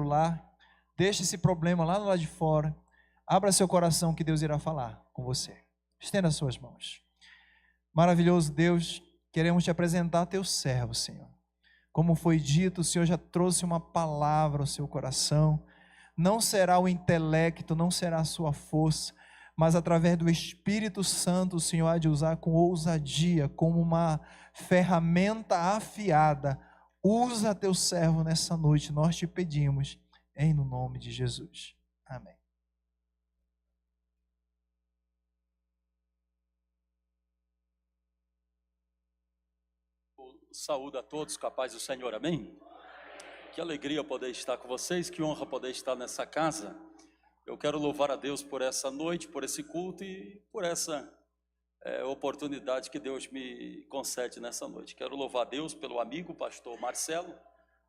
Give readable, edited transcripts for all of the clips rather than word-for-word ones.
lar, deixe esse problema lá do lado de fora, abra seu coração que Deus irá falar com você. Estenda as suas mãos. Maravilhoso Deus, queremos te apresentar teu servo, Senhor. Como foi dito, o Senhor já trouxe uma palavra ao seu coração. Não será o intelecto, não será a sua força, mas através do Espírito Santo o Senhor há de usar com ousadia, como uma ferramenta afiada. Usa teu servo nessa noite, nós te pedimos, em no nome de Jesus. Amém. Saúde a todos, capaz do Senhor, amém? Que alegria poder estar com vocês, que honra poder estar nessa casa. Eu quero louvar a Deus por essa noite, por esse culto e por essa oportunidade que Deus me concede nessa noite. Quero louvar a Deus pelo amigo, pastor Marcelo,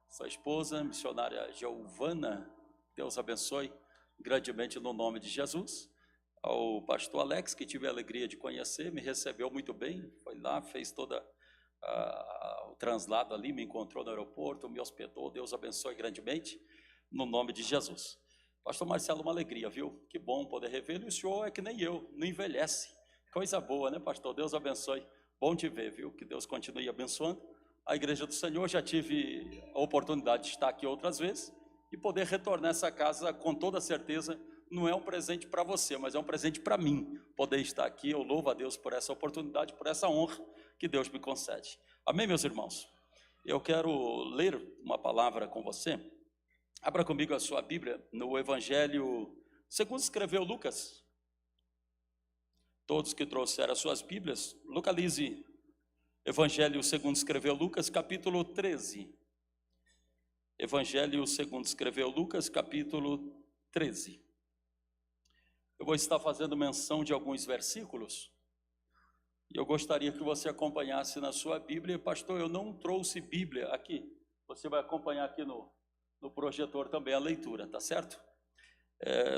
sua esposa, missionária Giovana, Deus abençoe grandemente no nome de Jesus. Ao pastor Alex, que tive a alegria de conhecer, me recebeu muito bem, foi lá, fez toda o translado ali, me encontrou no aeroporto, me hospedou, Deus abençoe grandemente, no nome de Jesus. Pastor Marcelo, uma alegria, viu? Que bom poder revê-lo, e o senhor é que nem eu, não envelhece, coisa boa, né, pastor? Deus abençoe, bom te ver, viu? Que Deus continue abençoando a igreja do Senhor. Já tive a oportunidade de estar aqui outras vezes, e poder retornar a essa casa com toda certeza. Não é um presente para você, mas é um presente para mim, poder estar aqui. Eu louvo a Deus por essa oportunidade, por essa honra que Deus me concede. Amém, meus irmãos? Eu quero ler uma palavra com você. Abra comigo a sua Bíblia no Evangelho segundo escreveu Lucas. Todos que trouxeram as suas Bíblias, localize Evangelho segundo escreveu Lucas, capítulo 13. Evangelho segundo escreveu Lucas, capítulo 13. Eu vou estar fazendo menção de alguns versículos, e eu gostaria que você acompanhasse na sua Bíblia. Pastor, eu não trouxe Bíblia aqui, você vai acompanhar aqui no projetor também a leitura, tá certo?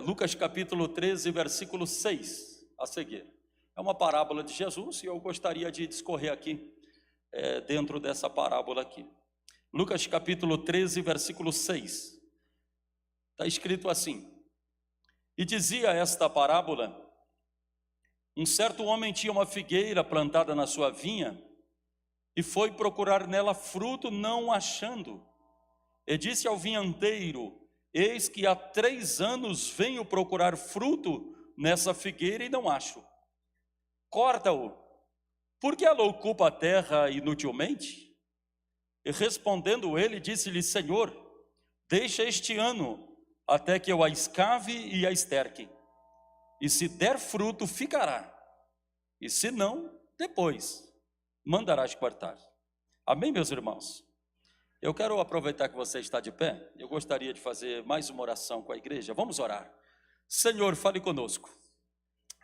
Lucas capítulo 13, versículo 6, a seguir. É uma parábola de Jesus, e eu gostaria de discorrer aqui, dentro dessa parábola aqui. Lucas capítulo 13, versículo 6, está escrito assim: e dizia esta parábola: um certo homem tinha uma figueira plantada na sua vinha, e foi procurar nela fruto, não achando. E disse ao vinhandeiro: eis que há 3 anos venho procurar fruto nessa figueira e não acho. Corta-o, porque ela ocupa a terra inutilmente? E respondendo ele, disse-lhe: Senhor, deixa este ano, até que eu a escave e a esterque. E se der fruto, ficará. E se não, depois mandarás cortar. Amém, meus irmãos? Eu quero aproveitar que você está de pé. Eu gostaria de fazer mais uma oração com a igreja. Vamos orar. Senhor, fale conosco.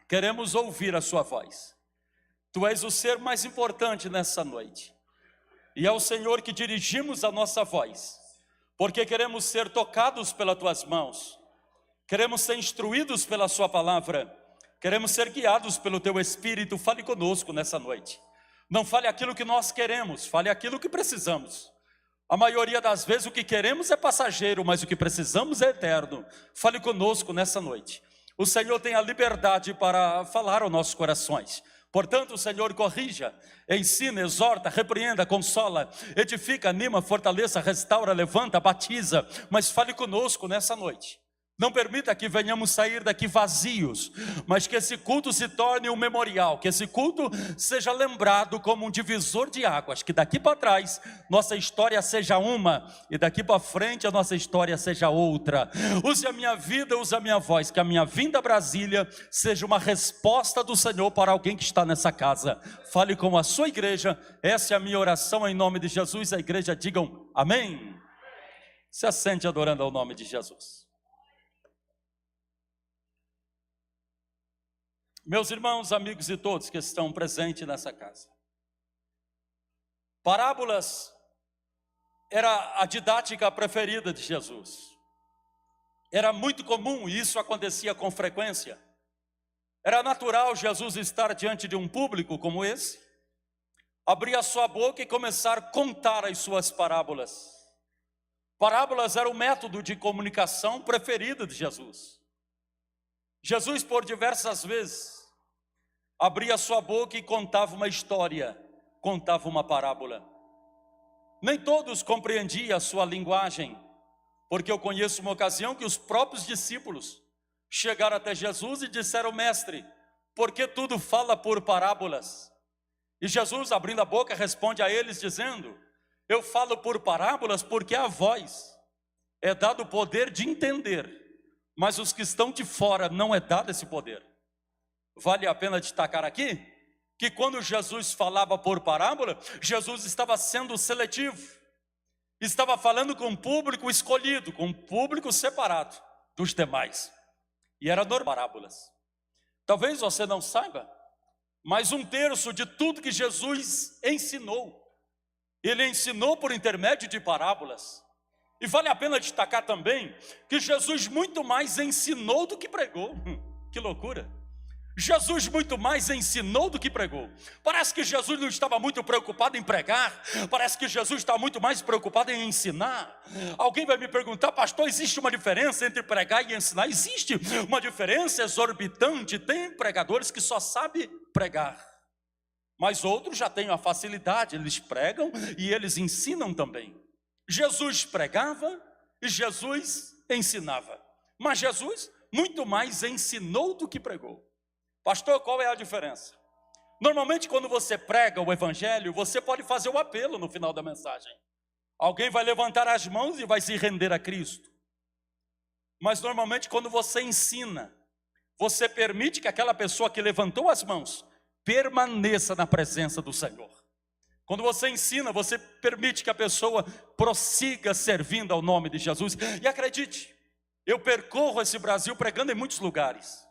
Queremos ouvir a sua voz. Tu és o ser mais importante nessa noite. E é o Senhor que dirigimos a nossa voz, porque queremos ser tocados pelas tuas mãos, queremos ser instruídos pela sua palavra, queremos ser guiados pelo teu Espírito. Fale conosco nessa noite. Não fale aquilo que nós queremos, fale aquilo que precisamos. A maioria das vezes o que queremos é passageiro, mas o que precisamos é eterno. Fale conosco nessa noite. O Senhor tem a liberdade para falar aos nossos corações. Portanto, o Senhor corrija, ensina, exorta, repreenda, consola, edifica, anima, fortaleça, restaura, levanta, batiza. Mas fale conosco nessa noite. Não permita que venhamos sair daqui vazios, mas que esse culto se torne um memorial, que esse culto seja lembrado como um divisor de águas, que daqui para trás nossa história seja uma, e daqui para frente a nossa história seja outra. Use a minha vida, use a minha voz, que a minha vinda a Brasília seja uma resposta do Senhor para alguém que está nessa casa. Fale com a sua igreja, essa é a minha oração em nome de Jesus. A igreja digam amém. Se assente adorando ao nome de Jesus. Meus irmãos, amigos e todos que estão presentes nessa casa, parábolas era a didática preferida de Jesus. Era muito comum, e isso acontecia com frequência. Era natural Jesus estar diante de um público como esse, abrir a sua boca e começar a contar as suas parábolas. Parábolas era o método de comunicação preferido de Jesus. Jesus, por diversas vezes, abria sua boca e contava uma história, contava uma parábola. Nem todos compreendiam a sua linguagem, porque eu conheço uma ocasião que os próprios discípulos chegaram até Jesus e disseram: mestre, por que tudo fala por parábolas? E Jesus, abrindo a boca, responde a eles dizendo: eu falo por parábolas porque a vós é dado o poder de entender, mas os que estão de fora não é dado esse poder. Vale a pena destacar aqui que quando Jesus falava por parábola, Jesus estava sendo seletivo, estava falando com um público escolhido, com um público separado dos demais, e era normal parábolas. Talvez você não saiba, mas 1/3 de tudo que Jesus ensinou, ele ensinou por intermédio de parábolas. E vale a pena destacar também que Jesus muito mais ensinou do que pregou. Que loucura! Jesus muito mais ensinou do que pregou. Parece que Jesus não estava muito preocupado em pregar, parece que Jesus está muito mais preocupado em ensinar. Alguém vai me perguntar: pastor, existe uma diferença entre pregar e ensinar? Existe uma diferença exorbitante. Tem pregadores que só sabem pregar, mas outros já têm a facilidade, eles pregam e eles ensinam também. Jesus pregava e Jesus ensinava, mas Jesus muito mais ensinou do que pregou. Pastor, qual é a diferença? Normalmente quando você prega o evangelho, você pode fazer o apelo no final da mensagem. Alguém vai levantar as mãos e vai se render a Cristo. Mas normalmente quando você ensina, você permite que aquela pessoa que levantou as mãos permaneça na presença do Senhor. Quando você ensina, você permite que a pessoa prossiga servindo ao nome de Jesus. E acredite, eu percorro esse Brasil pregando em muitos lugares.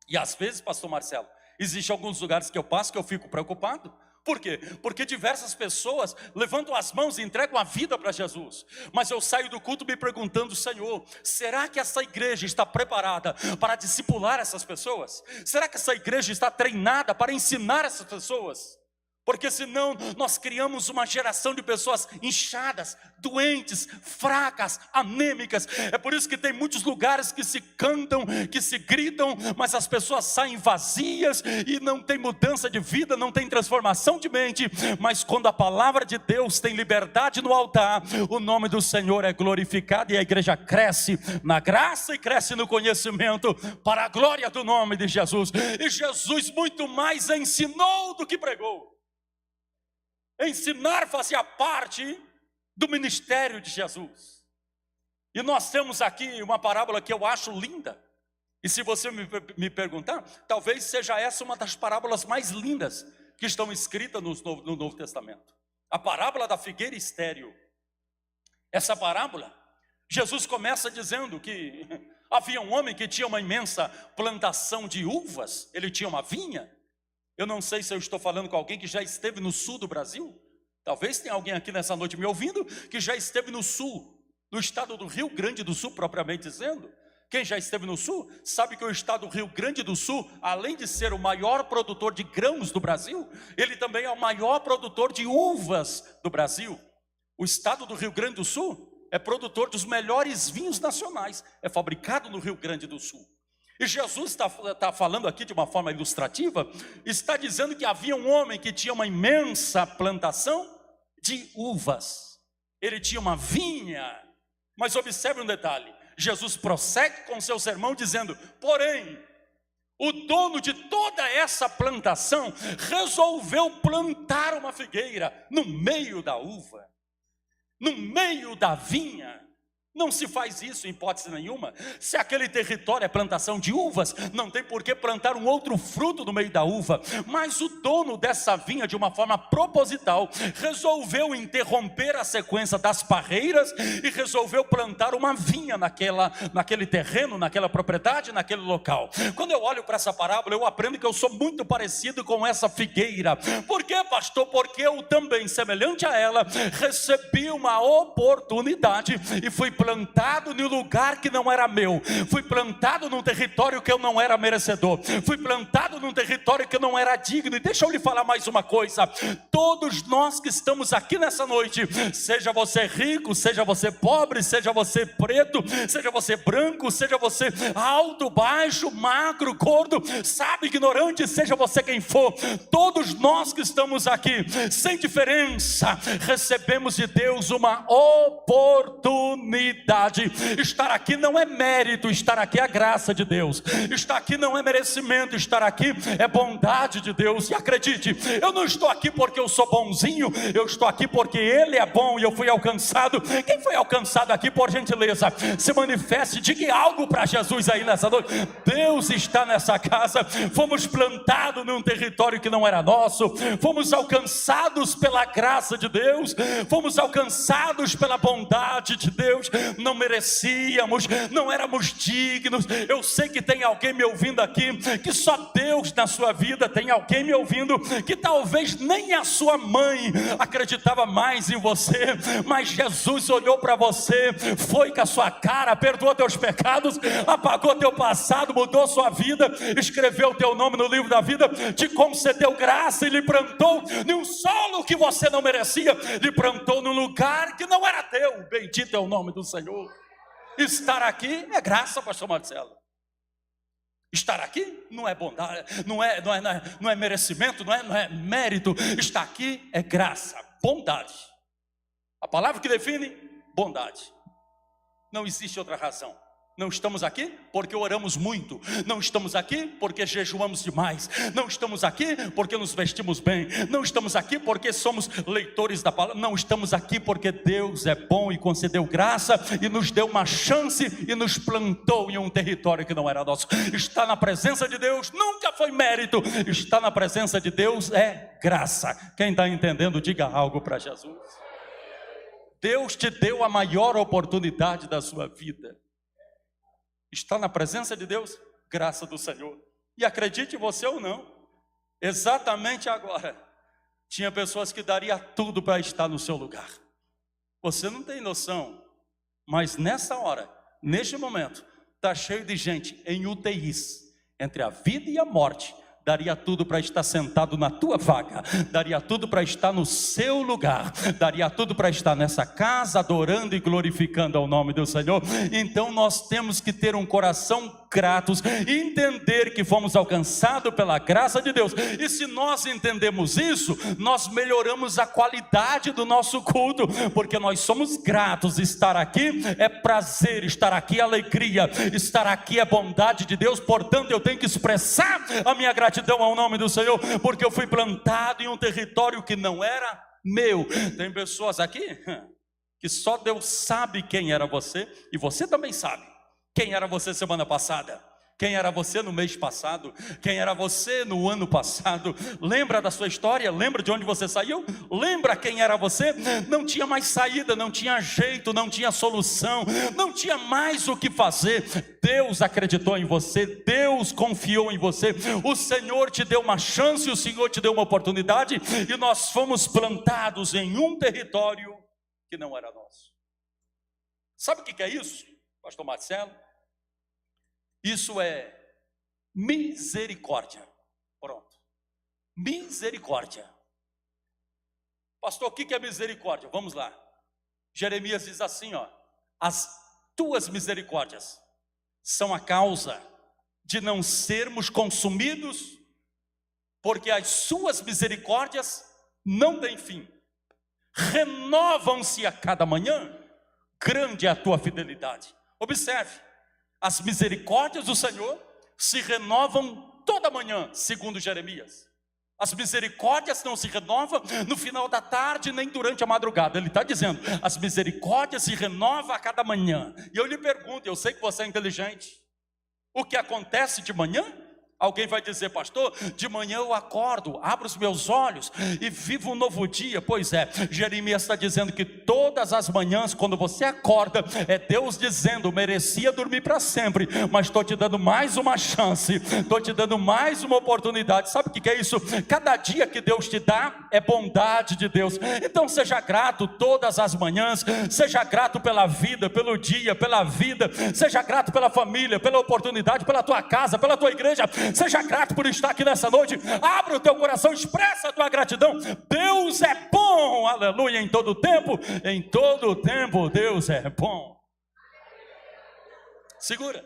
E às vezes, pastor Marcelo, existem alguns lugares que eu passo que eu fico preocupado. Por quê? Porque diversas pessoas levantam as mãos e entregam a vida para Jesus. Mas eu saio do culto me perguntando: Senhor, será que essa igreja está preparada para discipular essas pessoas? Será que essa igreja está treinada para ensinar essas pessoas? Porque senão nós criamos uma geração de pessoas inchadas, doentes, fracas, anêmicas. É por isso que tem muitos lugares que se cantam, que se gritam, mas as pessoas saem vazias e não tem mudança de vida, não tem transformação de mente. Mas quando a palavra de Deus tem liberdade no altar, o nome do Senhor é glorificado e a igreja cresce na graça e cresce no conhecimento para a glória do nome de Jesus. E Jesus muito mais ensinou do que pregou. Ensinar fazia parte do ministério de Jesus. E nós temos aqui uma parábola que eu acho linda. E se você me perguntar, talvez seja essa uma das parábolas mais lindas que estão escritas no Novo Testamento. A parábola da figueira estéril. Essa parábola, Jesus começa dizendo que havia um homem que tinha uma imensa plantação de uvas. Ele tinha uma vinha. Eu não sei se eu estou falando com alguém que já esteve no sul do Brasil. Talvez tenha alguém aqui nessa noite me ouvindo que já esteve no sul, no estado do Rio Grande do Sul, propriamente dizendo. Quem já esteve no sul, sabe que o estado do Rio Grande do Sul, além de ser o maior produtor de grãos do Brasil, ele também é o maior produtor de uvas do Brasil. O estado do Rio Grande do Sul é produtor dos melhores vinhos nacionais, é fabricado no Rio Grande do Sul. E Jesus está falando aqui de uma forma ilustrativa, está dizendo que havia um homem que tinha uma imensa plantação de uvas. Ele tinha uma vinha, mas observe um detalhe, Jesus prossegue com seu sermão dizendo: porém, o dono de toda essa plantação resolveu plantar uma figueira no meio da uva, no meio da vinha. Não se faz isso em hipótese nenhuma. Se aquele território é plantação de uvas, não tem por que plantar um outro fruto no meio da uva. Mas o dono dessa vinha, de uma forma proposital, resolveu interromper a sequência das parreiras e resolveu plantar uma vinha naquele terreno, naquela propriedade, naquele local. Quando eu olho para essa parábola, eu aprendo que eu sou muito parecido com essa figueira. Por quê, pastor? Porque eu também, semelhante a ela, recebi uma oportunidade e fui plantar plantado em um lugar que não era meu, fui plantado num território que eu não era merecedor, fui plantado num território que eu não era digno. E deixa eu lhe falar mais uma coisa: todos nós que estamos aqui nessa noite, seja você rico, seja você pobre, seja você preto, seja você branco, seja você alto, baixo, magro, gordo, sábio, ignorante, seja você quem for, todos nós que estamos aqui, sem diferença, recebemos de Deus uma oportunidade. Estar aqui não é mérito, estar aqui é a graça de Deus. Estar aqui não é merecimento, estar aqui é bondade de Deus. E acredite, eu não estou aqui porque eu sou bonzinho, eu estou aqui porque Ele é bom e eu fui alcançado. Quem foi alcançado aqui, por gentileza, se manifeste, diga algo para Jesus aí nessa noite. Deus está nessa casa. Fomos plantados num território que não era nosso, fomos alcançados pela graça de Deus, fomos alcançados pela bondade de Deus. Não merecíamos, não éramos dignos. Eu sei que tem alguém me ouvindo aqui, que só Deus na sua vida. Tem alguém me ouvindo que talvez nem a sua mãe acreditava mais em você, mas Jesus olhou para você, foi com a sua cara, perdoou teus pecados, apagou teu passado, mudou sua vida, escreveu teu nome no livro da vida, te concedeu graça e lhe plantou em um solo que você não merecia, lhe plantou num lugar que não era teu. Bendito é o nome do Senhor. Estar aqui é graça, pastor Marcelo. Estar aqui não é bondade, não é merecimento, não é mérito. Estar aqui é graça, bondade. A palavra que define, bondade. Não existe outra razão. Não estamos aqui porque oramos muito, não estamos aqui porque jejuamos demais, não estamos aqui porque nos vestimos bem, não estamos aqui porque somos leitores da palavra, não estamos aqui porque Deus é bom e concedeu graça e nos deu uma chance e nos plantou em um território que não era nosso. Estar na presença de Deus nunca foi mérito, estar na presença de Deus é graça. Quem está entendendo, diga algo para Jesus. Deus te deu a maior oportunidade da sua vida. Está na presença de Deus, graça do Senhor. E acredite você ou não, exatamente agora, tinha pessoas que daria tudo para estar no seu lugar. Você não tem noção, mas nessa hora, neste momento, está cheio de gente em UTIs, entre a vida e a morte. Daria tudo para estar sentado na tua vaga, daria tudo para estar no seu lugar, daria tudo para estar nessa casa adorando e glorificando ao nome do Senhor. Então nós temos que ter um coração gratos, entender que fomos alcançados pela graça de Deus. E se nós entendemos isso, nós melhoramos a qualidade do nosso culto, porque nós somos gratos. Estar aqui é prazer, estar aqui é alegria, estar aqui é bondade de Deus. Portanto, eu tenho que expressar a minha gratidão ao nome do Senhor, porque eu fui plantado em um território que não era meu. Tem pessoas aqui que só Deus sabe quem era você, e você também sabe quem era você semana passada, quem era você no mês passado, quem era você no ano passado. Lembra da sua história? Lembra de onde você saiu? Lembra quem era você? Não tinha mais saída, não tinha jeito, não tinha solução, não tinha mais o que fazer. Deus acreditou em você, Deus confiou em você, o Senhor te deu uma chance, o Senhor te deu uma oportunidade, e nós fomos plantados em um território que não era nosso. Sabe o que é isso, pastor Marcelo? Isso é misericórdia. Pronto. Misericórdia. Pastor, o que é misericórdia? Vamos lá. Jeremias diz assim, ó: as tuas misericórdias são a causa de não sermos consumidos, porque as suas misericórdias não têm fim. Renovam-se a cada manhã, grande é a tua fidelidade. Observe. As misericórdias do Senhor se renovam toda manhã, segundo Jeremias. As misericórdias não se renovam no final da tarde, nem durante a madrugada. Ele está dizendo, as misericórdias se renovam a cada manhã. E eu lhe pergunto, eu sei que você é inteligente, o que acontece de manhã, Alguém vai dizer: pastor, de manhã eu acordo, abro os meus olhos e vivo um novo dia. Pois é, Jeremias está dizendo que todas as manhãs, quando você acorda, é Deus dizendo: merecia dormir para sempre, mas estou te dando mais uma chance, estou te dando mais uma oportunidade. Sabe o que é isso? Cada dia que Deus te dá é bondade de Deus. Então seja grato todas as manhãs, seja grato pela vida, pelo dia, pela vida, seja grato pela família, pela oportunidade, pela tua casa, pela tua igreja. Seja grato por estar aqui nessa noite. Abra o teu coração, expressa a tua gratidão. Deus é bom, aleluia, em todo tempo. Em todo tempo Deus é bom. Segura.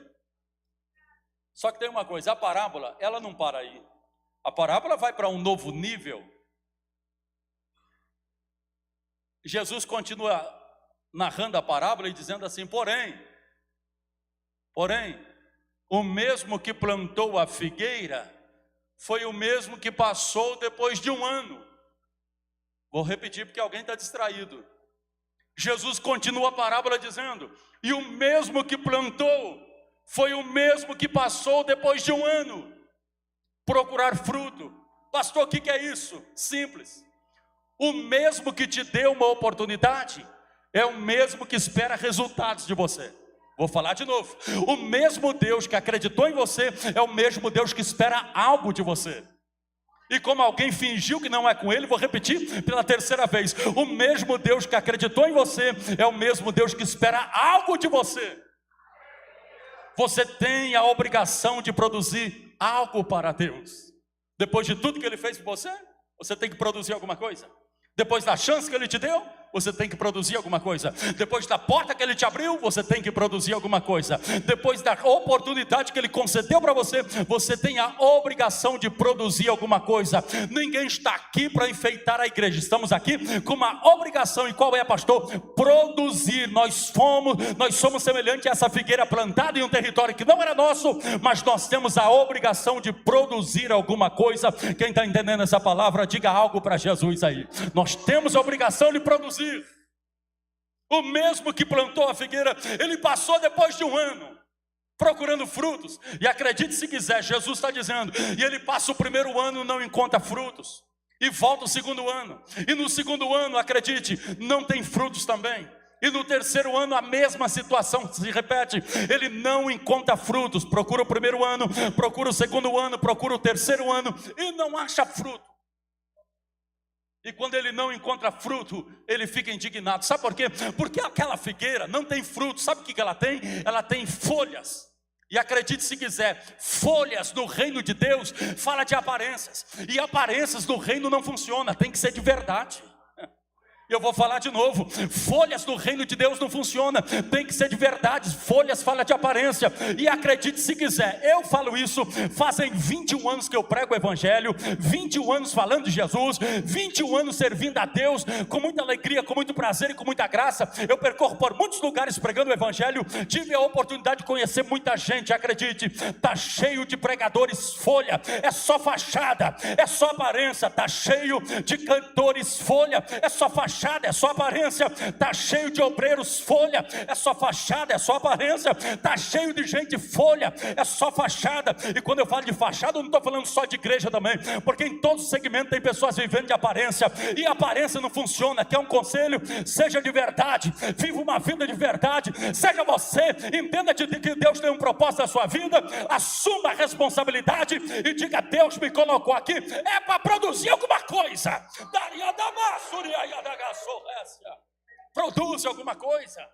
Só que tem uma coisa: a parábola, ela não para aí. A parábola vai para um novo nível. Jesus continua narrando a parábola e dizendo assim: porém, o mesmo que plantou a figueira foi o mesmo que passou depois de um ano. Vou repetir porque alguém está distraído. Jesus continua a parábola dizendo: e o mesmo que plantou foi o mesmo que passou depois de um ano. Procurar fruto. Pastor, o que é isso? Simples. O mesmo que te deu uma oportunidade é o mesmo que espera resultados de você. Vou falar de novo. O mesmo Deus que acreditou em você é o mesmo Deus que espera algo de você. E como alguém fingiu que não é com ele, vou repetir pela terceira vez: o mesmo Deus que acreditou em você é o mesmo Deus que espera algo de você. Você tem a obrigação de produzir algo para Deus. Depois de tudo que Ele fez por você, você tem que produzir alguma coisa. Depois da chance que Ele te deu, você tem que produzir alguma coisa. Depois da porta que Ele te abriu, você tem que produzir alguma coisa. Depois da oportunidade que Ele concedeu para você, você tem a obrigação de produzir alguma coisa. Ninguém está aqui para enfeitar a igreja. Estamos aqui com uma obrigação. E qual é, pastor? Produzir. Nós somos semelhantes a essa figueira plantada em um território que não era nosso, mas nós temos a obrigação de produzir alguma coisa. Quem está entendendo essa palavra, diga algo para Jesus aí. Nós temos a obrigação de produzir. O mesmo que plantou a figueira, ele passou depois de um ano procurando frutos. E acredite se quiser, Jesus está dizendo, e ele passa o primeiro ano, não encontra frutos, e volta o segundo ano, e no segundo ano, acredite, não tem frutos também. E no terceiro ano a mesma situação se repete. Ele não encontra frutos. Procura o primeiro ano, procura o segundo ano, procura o terceiro ano e não acha fruto. E quando ele não encontra fruto, ele fica indignado. Sabe por quê? Porque aquela figueira não tem fruto. Sabe o que ela tem? Ela tem folhas. E acredite se quiser, folhas no reino de Deus fala de aparências. E aparências no reino não funciona, tem que ser de verdade. Eu vou falar de novo, folhas do reino de Deus não funcionam, tem que ser de verdade. Folhas falam de aparência, e acredite se quiser, eu falo isso, fazem 21 anos que eu prego o evangelho, 21 anos falando de Jesus, 21 anos servindo a Deus, com muita alegria, com muito prazer e com muita graça. Eu percorro por muitos lugares pregando o evangelho, tive a oportunidade de conhecer muita gente, acredite, está cheio de pregadores folha, é só fachada, é só aparência, está cheio de cantores folha, é só fachada, é só aparência, está cheio de obreiros folha, é só fachada, é só aparência, está cheio de gente folha, é só fachada. E quando eu falo de fachada, eu não estou falando só de igreja também, porque em todos os segmentos tem pessoas vivendo de aparência, e a aparência não funciona. Quer um conselho? Seja de verdade, viva uma vida de verdade, seja você, entenda que Deus tem um propósito na sua vida, assuma a responsabilidade e diga: Deus me colocou aqui, é para produzir alguma coisa. Produz alguma coisa.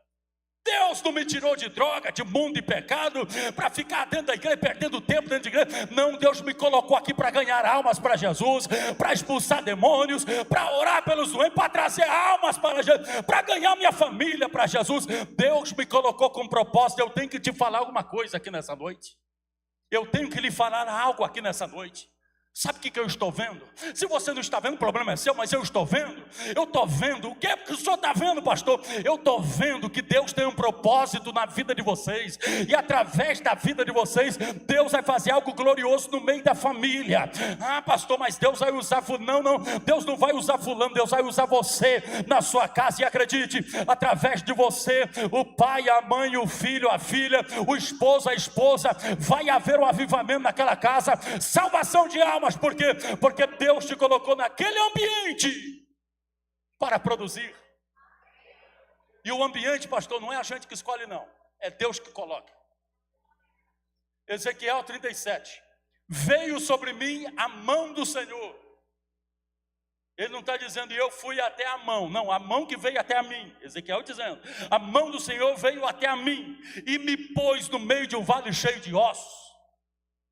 Deus não me tirou de droga, de mundo e pecado, para ficar dentro da igreja, perdendo tempo dentro da igreja. Não, Deus me colocou aqui para ganhar almas para Jesus, para expulsar demônios, para orar pelos doentes, para trazer almas para Jesus, para ganhar minha família para Jesus. Deus me colocou com propósito. Eu tenho que te falar alguma coisa aqui nessa noite. Eu tenho que lhe falar algo aqui nessa noite. Sabe o que eu estou vendo? Se você não está vendo, o problema é seu, mas eu estou vendo. Eu estou vendo. O que é que o senhor está vendo, pastor? Eu estou vendo que Deus tem um propósito na vida de vocês. E através da vida de vocês, Deus vai fazer algo glorioso no meio da família. Ah, pastor, mas Deus vai usar fulano. Não, Deus não vai usar fulano. Deus vai usar você na sua casa. E acredite, através de você, o pai, a mãe, o filho, a filha, o esposo, a esposa, vai haver um avivamento naquela casa. Salvação de alma. Mas por quê? Porque Deus te colocou naquele ambiente para produzir. E o ambiente, pastor, não é a gente que escolhe, não. É Deus que coloca. Ezequiel 37. Veio sobre mim a mão do Senhor. Ele não está dizendo, eu fui até a mão. Não, a mão que veio até a mim. Ezequiel dizendo, a mão do Senhor veio até a mim e me pôs no meio de um vale cheio de ossos.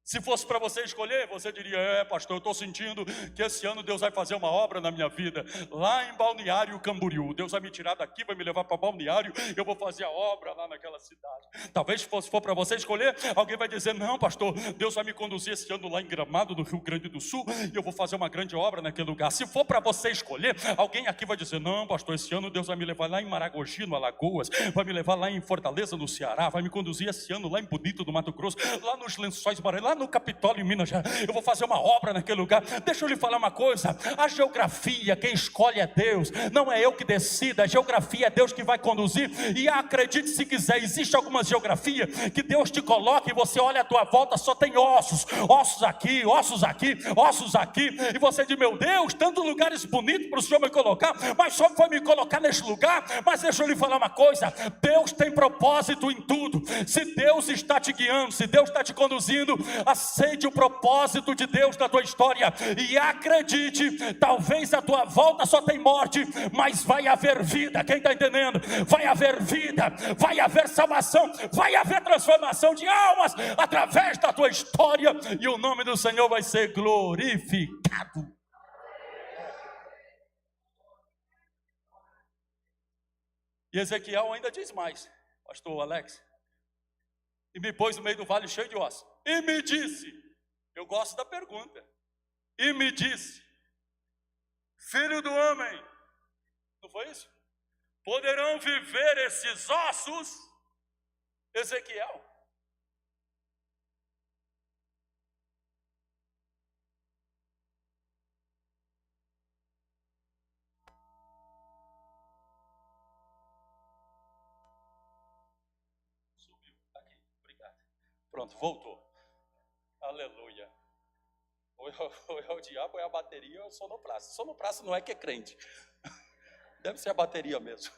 Se fosse para você escolher, você diria, pastor, eu estou sentindo que esse ano Deus vai fazer uma obra na minha vida, lá em Balneário Camboriú. Deus vai me tirar daqui, vai me levar para Balneário, eu vou fazer a obra lá naquela cidade. Talvez se for para você escolher, alguém vai dizer, não, pastor, Deus vai me conduzir esse ano lá em Gramado, no Rio Grande do Sul, e eu vou fazer uma grande obra naquele lugar. Se for para você escolher, alguém aqui vai dizer, não, pastor, esse ano Deus vai me levar lá em Maragogi, no Alagoas, vai me levar lá em Fortaleza, no Ceará, vai me conduzir esse ano lá em Bonito, no Mato Grosso, lá nos Lençóis Maranhenses, lá no Capitólio, em Minas Gerais, eu vou fazer uma obra naquele lugar. Deixa eu lhe falar uma coisa, a geografia, quem escolhe é Deus, não é eu que decido, a geografia é Deus que vai conduzir, e acredite se quiser, existe alguma geografia que Deus te coloca e você olha à tua volta, só tem ossos, ossos aqui, ossos aqui, ossos aqui, e você diz, meu Deus, tantos lugares bonitos para o Senhor me colocar, mas só foi me colocar neste lugar. Mas deixa eu lhe falar uma coisa, Deus tem propósito em tudo. Se Deus está te guiando, se Deus está te conduzindo, aceite o propósito de Deus na tua história e acredite, talvez a tua volta só tem morte, mas vai haver vida. Quem está entendendo? Vai haver vida, vai haver salvação, vai haver transformação de almas através da tua história, e o nome do Senhor vai ser glorificado. E Ezequiel ainda diz mais, pastor Alex, e me pôs no meio do vale cheio de ossos, e me disse, eu gosto da pergunta, e me disse, filho do homem, não foi isso? Poderão viver esses ossos? Ezequiel. Subiu, aqui, obrigado. Pronto, voltou. Aleluia. Ou é o diabo, ou é a bateria, ou é o sonopraça. Sonopraça não é que é crente. Deve ser a bateria mesmo.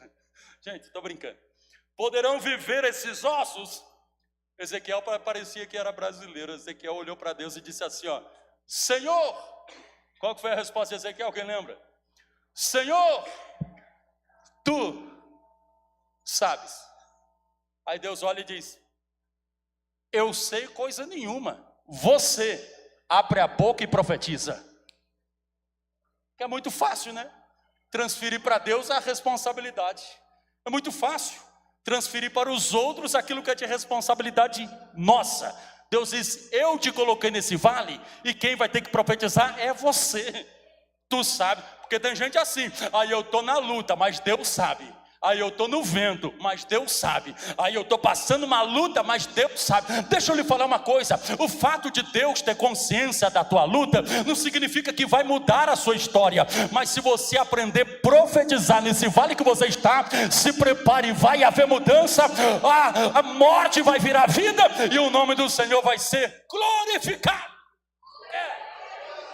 Gente, estou brincando. Poderão viver esses ossos? Ezequiel parecia que era brasileiro. Ezequiel olhou para Deus e disse assim, ó, Senhor, qual que foi a resposta de Ezequiel? Quem lembra? Senhor, tu sabes. Aí Deus olha e diz, eu sei coisa nenhuma. Você abre a boca e profetiza. Que é muito fácil, né? Transferir para Deus a responsabilidade. É muito fácil transferir para os outros aquilo que é de responsabilidade nossa. Deus diz, eu te coloquei nesse vale, e quem vai ter que profetizar é você. Tu sabe, porque tem gente assim, aí eu estou na luta, mas Deus sabe. Aí eu estou no vento, mas Deus sabe. Aí eu estou passando uma luta, mas Deus sabe. Deixa eu lhe falar uma coisa, o fato de Deus ter consciência da tua luta não significa que vai mudar a sua história. Mas se você aprender a profetizar nesse vale que você está, se prepare, vai haver mudança, a morte vai virar vida, e o nome do Senhor vai ser glorificado.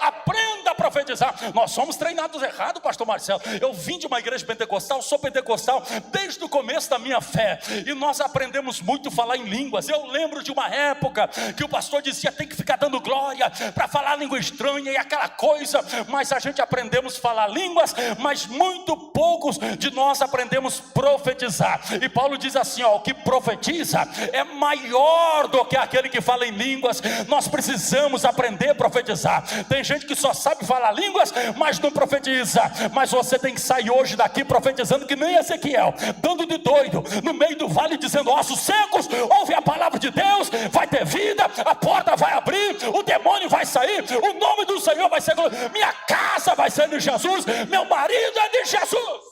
Aprenda a profetizar. Nós somos treinados errado, pastor Marcelo. Eu vim de uma igreja pentecostal, sou pentecostal desde o começo da minha fé, e nós aprendemos muito a falar em línguas. Eu lembro de uma época que o pastor dizia, tem que ficar dando glória para falar língua estranha e aquela coisa, mas a gente aprendemos a falar línguas, mas muito poucos de nós aprendemos a profetizar. E Paulo diz assim, ó, o que profetiza é maior do que aquele que fala em línguas. Nós precisamos aprender a profetizar. Tem gente que só sabe falar línguas, mas não profetiza. Mas você tem que sair hoje daqui profetizando que nem Ezequiel, dando de doido no meio do vale, dizendo, ossos secos, ouve a palavra de Deus, vai ter vida, a porta vai abrir, o demônio vai sair, o nome do Senhor Senhor vai ser glorificado, minha casa vai ser de Jesus, meu marido é de Jesus.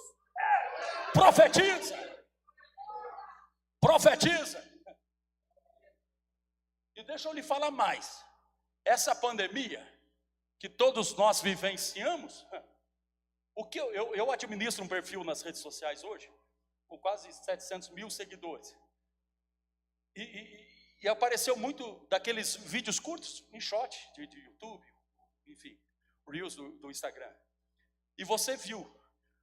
Profetiza. Profetiza. E deixa eu lhe falar mais. Essa pandemia que todos nós vivenciamos, o que eu administro um perfil nas redes sociais hoje, com quase 700 mil seguidores. E apareceu muito daqueles vídeos curtos, em short de YouTube, enfim, Reels do Instagram. E você viu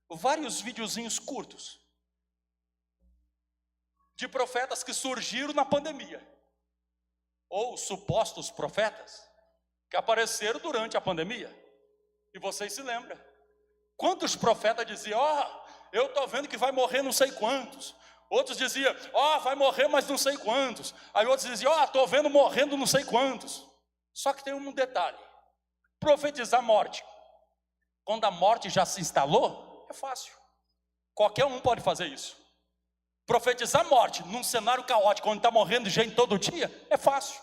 vários videozinhos curtos de profetas que surgiram na pandemia, ou supostos profetas que apareceram durante a pandemia. E vocês se lembram? Quantos profetas diziam, eu estou vendo que vai morrer não sei quantos. Outros diziam, vai morrer mas não sei quantos. Aí outros diziam, estou vendo morrendo não sei quantos. Só que tem um detalhe. Profetizar morte, quando a morte já se instalou, é fácil. Qualquer um pode fazer isso. Profetizar morte num cenário caótico, onde está morrendo gente todo dia, é fácil.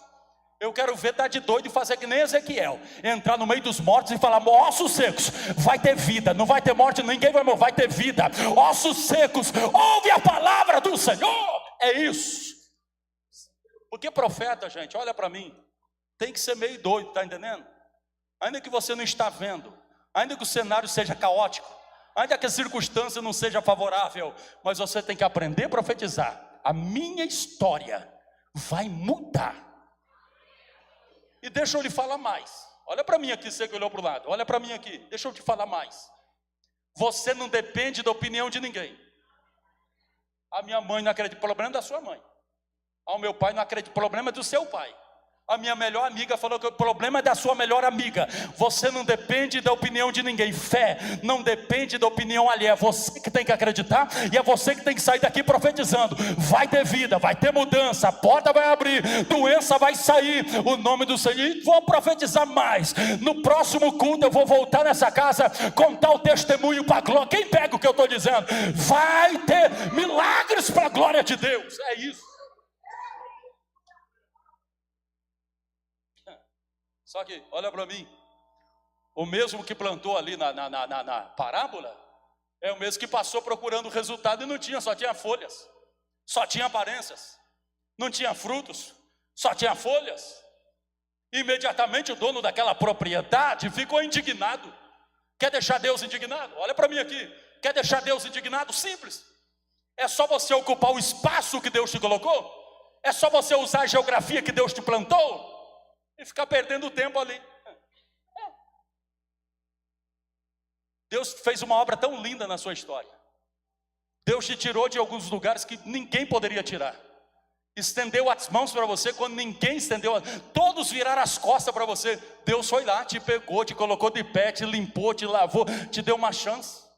Eu quero ver dar de doido e fazer que nem Ezequiel, entrar no meio dos mortos e falar, ossos secos, vai ter vida, não vai ter morte, ninguém vai morrer, vai ter vida. Ossos secos, ouve a palavra do Senhor. É isso. Porque profeta, gente, olha para mim, tem que ser meio doido, tá entendendo? Ainda que você não está vendo, ainda que o cenário seja caótico, ainda que a circunstância não seja favorável, mas você tem que aprender a profetizar. A minha história vai mudar. E deixa eu lhe falar mais. Olha para mim aqui, você que olhou para o lado. Olha para mim aqui, deixa eu te falar mais. Você não depende da opinião de ninguém. A minha mãe não acredita, o problema é da sua mãe. O meu pai não acredita, o problema é do seu pai. A minha melhor amiga falou que o problema é da sua melhor amiga. Você não depende da opinião de ninguém. Fé não depende da opinião alheia. É você que tem que acreditar. E é você que tem que sair daqui profetizando. Vai ter vida, vai ter mudança. A porta vai abrir, doença vai sair. O nome do Senhor. E vou profetizar mais. No próximo culto eu vou voltar nessa casa, contar o testemunho para a glória. Quem pega o que eu estou dizendo? Vai ter milagres para a glória de Deus. É isso. Só que, olha para mim, o mesmo que plantou ali na parábola, é o mesmo que passou procurando resultado e não tinha, só tinha folhas, só tinha aparências, não tinha frutos, só tinha folhas. Imediatamente o dono daquela propriedade ficou indignado. Quer deixar Deus indignado? Olha para mim aqui, quer deixar Deus indignado? Simples. É só você ocupar o espaço que Deus te colocou, é só você usar a geografia que Deus te plantou, e ficar perdendo tempo ali. Deus fez uma obra tão linda na sua história. Deus te tirou de alguns lugares que ninguém poderia tirar. Estendeu as mãos para você quando ninguém estendeu. Todos viraram as costas para você. Deus foi lá, te pegou, te colocou de pé, te limpou, te lavou, te deu uma chance.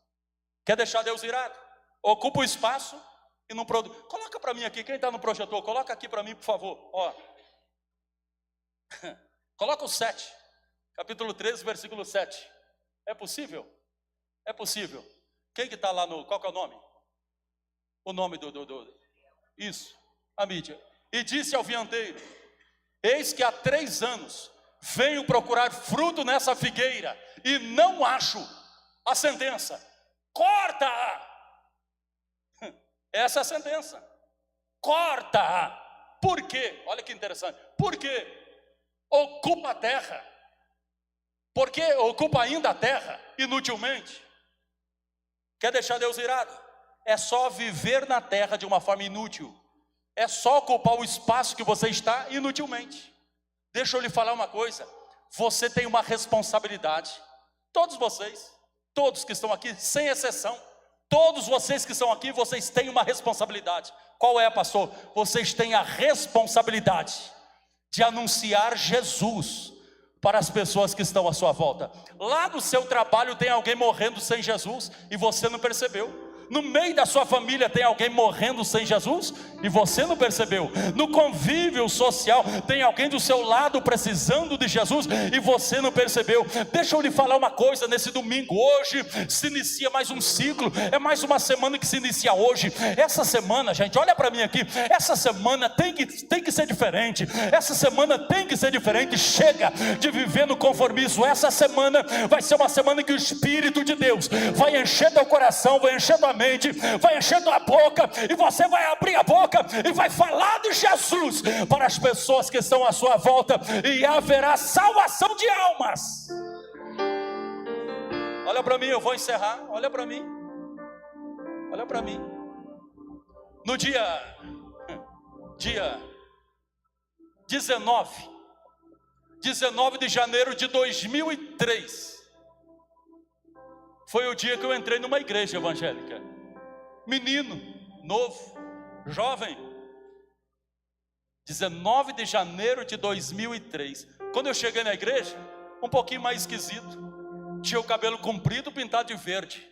Quer deixar Deus irado? Ocupa o espaço e não produz. Coloca para mim aqui, quem está no projetor, coloca aqui para mim, por favor. Coloca o 7, capítulo 13, versículo 7. É possível? É possível. Quem que está lá no, qual que é o nome? O nome isso, a mídia. E disse ao vinhateiro, eis que há 3 anos venho procurar fruto nessa figueira e não acho. A sentença, corta-a. Essa é a sentença, corta-a. Por quê? Olha que interessante. Por quê? Ocupa a terra. Porque ocupa ainda a terra inutilmente. Quer deixar Deus irado? É só viver na terra de uma forma inútil. É só ocupar o espaço que você está inutilmente. Deixa eu lhe falar uma coisa. Você tem uma responsabilidade. Todos vocês, todos que estão aqui, sem exceção, todos vocês que estão aqui, vocês têm uma responsabilidade. Qual é, pastor? Vocês têm a responsabilidade de anunciar Jesus para as pessoas que estão à sua volta. Lá no seu trabalho tem alguém morrendo sem Jesus e você não percebeu. No meio da sua família tem alguém morrendo sem Jesus e você não percebeu. No convívio social tem alguém do seu lado precisando de Jesus e você não percebeu. Deixa eu lhe falar uma coisa nesse domingo. Hoje se inicia mais um ciclo, é mais uma semana que se inicia hoje. Essa semana, gente, olha para mim aqui, essa semana tem que ser diferente. Essa semana tem que ser diferente. Chega de viver no conformismo. Essa semana vai ser uma semana que o Espírito de Deus vai encher teu coração, vai encher tua mente, vai encher tua boca, e você vai abrir a boca e vai falar de Jesus para as pessoas que estão à sua volta, e haverá salvação de almas. Olha para mim, eu vou encerrar. Olha para mim. Olha para mim. No dia 19 de janeiro de 2003, foi o dia que eu entrei numa igreja evangélica. Menino, novo, jovem. 19 de janeiro de 2003. Quando eu cheguei na igreja, um pouquinho mais esquisito. Tinha o cabelo comprido, pintado de verde.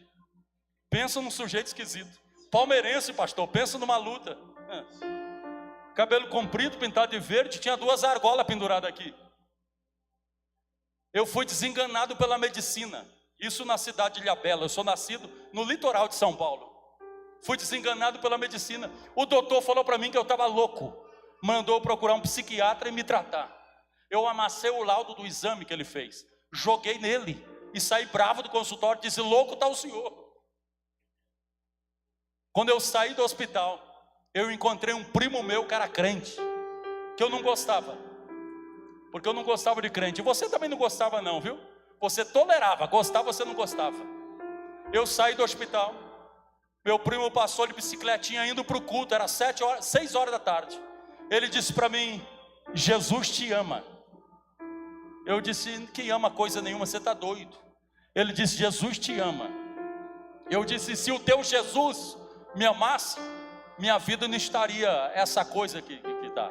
Pensa num sujeito esquisito. Palmeirense, pastor, pensa numa luta. Cabelo comprido, pintado de verde, tinha 2 argolas penduradas aqui. Eu fui desenganado pela medicina. Isso na cidade de Ilhabela. Eu sou nascido no litoral de São Paulo. Fui desenganado pela medicina. O doutor falou para mim que eu estava louco. Mandou procurar um psiquiatra e me tratar. Eu amassei o laudo do exame que ele fez. Joguei nele e saí bravo do consultório. Disse: louco está o senhor. Quando eu saí do hospital, eu encontrei um primo meu que era crente, que eu não gostava, porque eu não gostava de crente. E você também não gostava não, viu? Você tolerava, gostava, você não gostava. Eu saí do hospital, meu primo passou de bicicletinha indo para o culto, era 6 horas da tarde. Ele disse para mim: Jesus te ama. Eu disse: que ama coisa nenhuma, você está doido. Ele disse: Jesus te ama. Eu disse: se o teu Jesus me amasse, minha vida não estaria essa coisa que está.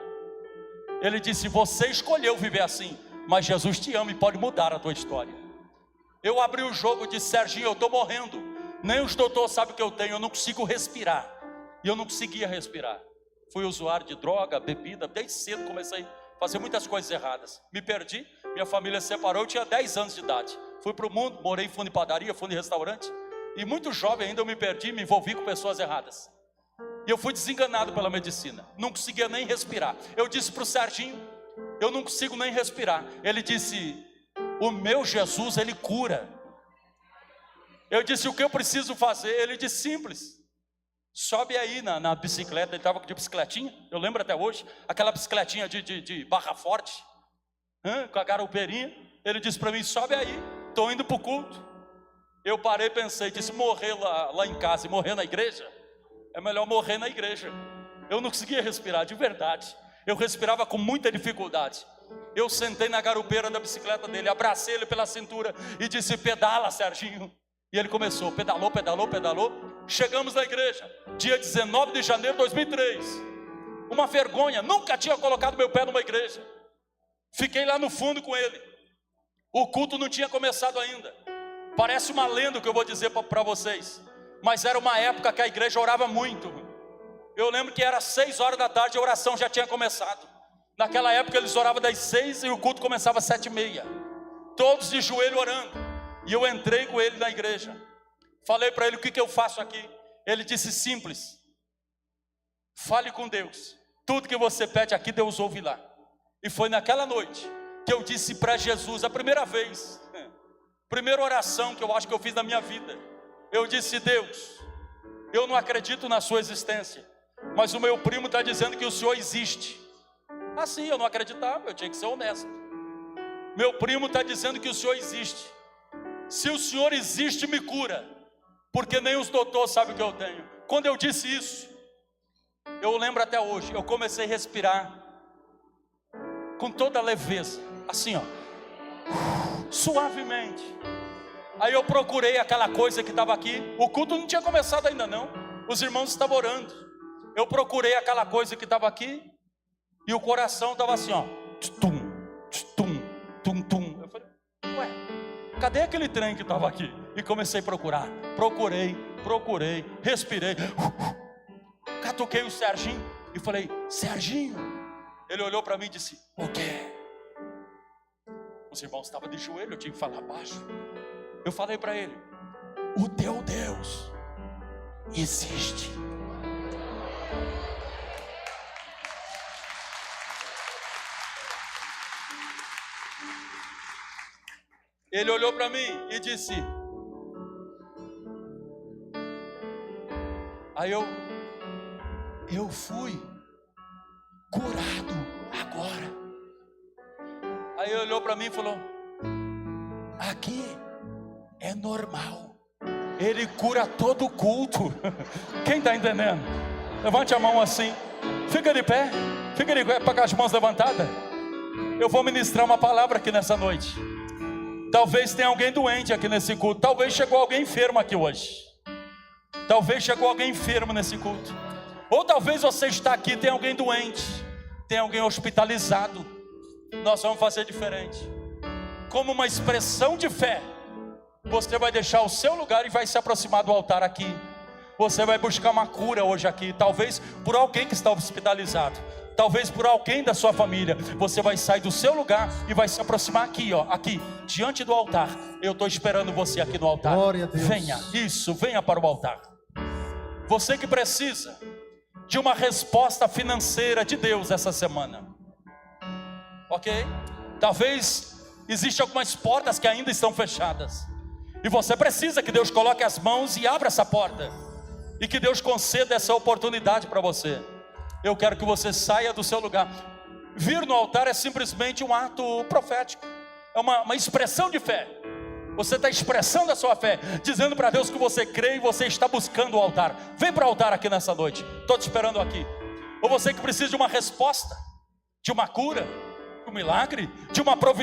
Ele disse: você escolheu viver assim, mas Jesus te ama e pode mudar a tua história. Eu abri o jogo e disse: Serginho, eu estou morrendo. Nem os doutores sabem o que eu tenho, eu não consigo respirar. E eu não conseguia respirar. Fui usuário de droga, bebida, desde cedo comecei a fazer muitas coisas erradas. Me perdi, minha família se separou, eu tinha 10 anos de idade. Fui para o mundo, morei em fundo de padaria, fundo de restaurante. E muito jovem ainda eu me perdi, me envolvi com pessoas erradas. E eu fui desenganado pela medicina, não conseguia nem respirar. Eu disse para o Serginho: eu não consigo nem respirar. Ele disse: o meu Jesus, ele cura. Eu disse: o que eu preciso fazer? Ele disse: simples, sobe aí na bicicleta. Ele estava de bicicletinha, eu lembro até hoje, aquela bicicletinha de barra forte, com a garopeirinha. Ele disse para mim: sobe aí, estou indo para o culto. Eu parei e pensei, disse: morrer lá em casa e morrer na igreja, é melhor morrer na igreja. Eu não conseguia respirar, de verdade. Eu respirava com muita dificuldade. Eu sentei na garupeira da bicicleta dele, abracei ele pela cintura e disse: pedala, Serginho. E ele começou, pedalou, pedalou, pedalou. Chegamos na igreja, dia 19 de janeiro de 2003. Uma vergonha, nunca tinha colocado meu pé numa igreja. Fiquei lá no fundo com ele. O culto não tinha começado ainda. Parece uma lenda o que eu vou dizer para vocês, mas era uma época que a igreja orava muito. Eu lembro que era 6 horas da tarde, a oração já tinha começado. Naquela época eles oravam das 6 e o culto começava às 7h30. Todos de joelho orando. E eu entrei com ele na igreja. Falei para ele: o que eu faço aqui? Ele disse: simples, fale com Deus. Tudo que você pede aqui, Deus ouve lá. E foi naquela noite que eu disse para Jesus, a primeira vez, primeira oração que eu acho que eu fiz na minha vida. Eu disse: Deus, eu não acredito na sua existência, mas o meu primo está dizendo que o Senhor existe. Assim, eu não acreditava, eu tinha que ser honesto. Meu primo está dizendo que o Senhor existe. Se o Senhor existe, me cura, porque nem os doutores sabem o que eu tenho. Quando eu disse isso, eu lembro até hoje, eu comecei a respirar com toda leveza, assim ó, suavemente. Aí eu procurei aquela coisa que estava aqui. O culto não tinha começado ainda não, os irmãos estavam orando. Eu procurei aquela coisa que estava aqui, e o coração estava assim ó, tum, tum, tum, tum. Eu falei: ué, cadê aquele trem que estava aqui? E comecei a procurar. Procurei, respirei. Catuquei o Serginho. e falei: Serginho. Ele olhou para mim e disse: o quê? Os irmãos estavam de joelho, eu tinha que falar baixo. Eu falei para ele: o teu Deus existe. Ele olhou para mim e disse... Aí eu fui curado agora. Aí ele olhou para mim e falou: aqui é normal. Ele cura todo culto. Quem está entendendo? Levante a mão assim. Fica de pé com as mãos levantadas. Eu vou ministrar uma palavra aqui nessa noite. Talvez tenha alguém doente aqui nesse culto. Talvez chegou alguém enfermo aqui hoje. Talvez chegou alguém enfermo nesse culto. Ou talvez você está aqui e tem alguém doente, tem alguém hospitalizado. Nós vamos fazer diferente. Como uma expressão de fé, você vai deixar o seu lugar e vai se aproximar do altar aqui. Você vai buscar uma cura hoje aqui. Talvez por alguém que está hospitalizado, talvez por alguém da sua família. Você vai sair do seu lugar e vai se aproximar aqui, ó, aqui, diante do altar. Eu estou esperando você aqui no altar. Glória a Deus. Venha, isso, venha para o altar. Você que precisa de uma resposta financeira de Deus essa semana, ok? Talvez existam algumas portas que ainda estão fechadas, e você precisa que Deus coloque as mãos e abra essa porta, e que Deus conceda essa oportunidade para você. Eu quero que você saia do seu lugar. Vir no altar é simplesmente um ato profético, é uma expressão de fé. Você está expressando a sua fé, dizendo para Deus que você crê e você está buscando o altar. Vem para o altar aqui nessa noite, estou te esperando aqui. Ou você que precisa de uma resposta, de uma cura, de um milagre, de uma providência.